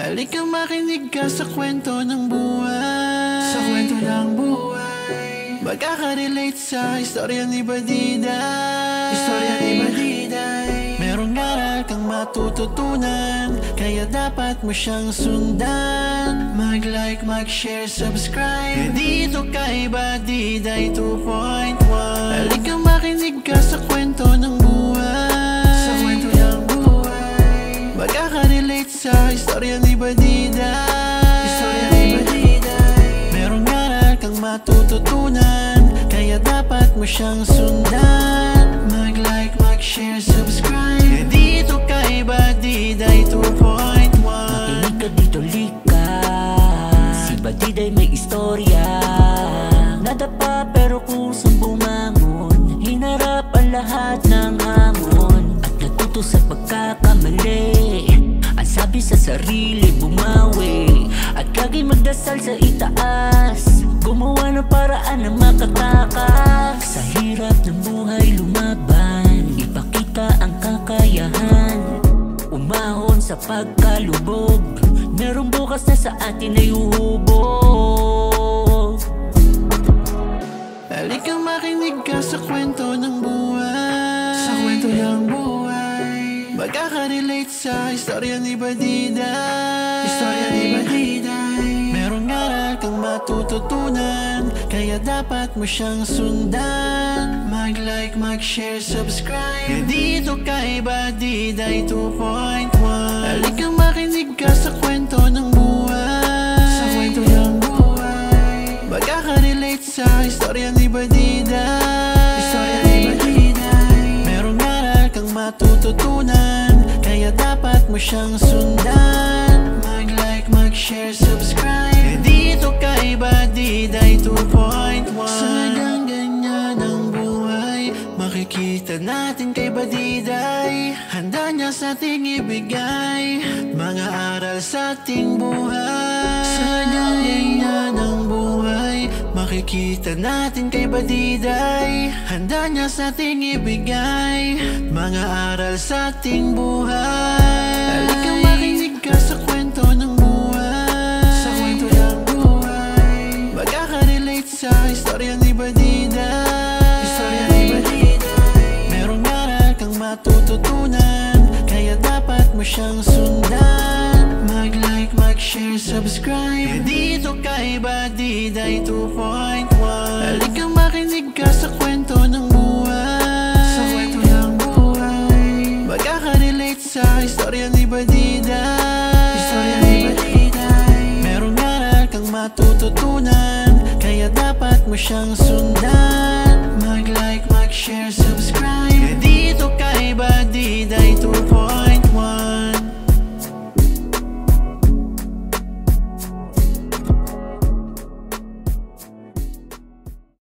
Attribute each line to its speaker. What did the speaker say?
Speaker 1: Halika makinig ka sa kwento ng buhay. Sa kwento ng buhay, magkaka-relate sa istorya ni Badiday. Istorya ni Badiday. Merong aral kang matututunan, kaya dapat mo siyang sundan. Mag-like, mag-share, subscribe dito kay Badiday 2.1. Halika makinig ka sa kwento ng buhay. Sa kwento ng buhay, magkaka-relate sa istorya ni Badiday. Istorya ni Badiday. Merong aral kang matututunan, kaya dapat mo siyang sundan. Mag-like, mag-share, subscribe dito kay Badiday 2.1.
Speaker 2: Makinig ka dito, lika. Si Badiday may istorya. Nadapa pero kusang bumangon, hinarap ang lahat ng hamon, at natuto sa pagkakamali. Ang sabi sa sarili, bumawi, at lagi magdasal sa itaas. Gumawa ng paraan na makatakas. Sa hirap ng buhay lumaban, ipakita ang kakayahan. Umahon sa pagkalubog, merong bukas na sa atin ay uhubog.
Speaker 1: Halika makinig ka sa kwento ng buhay. Sa kwento ng buhay, magkaka-relate sa istorya ni Badiday. Istorya ni Badiday. Merong aral kang matututunan, kaya dapat mo siyang sundan. Mag-like, mag-share, subscribe dito kay Badiday 2.1. Halika makinig ka sa kwento ng buhay. Sa kwento ng buhay, magkaka-relate sa istorya ni Badiday. Istorya ni Badiday. Merong aral kang matututunan, kaya dapat mo siyang sundan. Mag-like, mag-share, subscribe dito kay Badiday 2.1. Sa ganyan ang buhay, makikita natin kay Badiday. Handa niya sa ating ibigay mga aral sa ating buhay. Sa ganyan ang buhay, makikita natin kay Badiday. Handa niya sa ating ibigay mga aral sa ating buhay. Halika makinig ka sa kwento ng buhay. Sa kwento ng buhay, magkaka-relate sa istorya ni Badiday. Istorya ni Badiday. Merong aral kang matututunan, kaya dapat mo siyang sundan. Mag-like, mag-share, subscribe dito kay Badiday 2.1. Halika makinig ka sa kwento ng buhay. Sa kwento ng buhay, magkaka-relate sa istorya ni Badiday. Istorya ni Badiday. Merong aral kang matututunan, kaya dapat mo siyang sundan.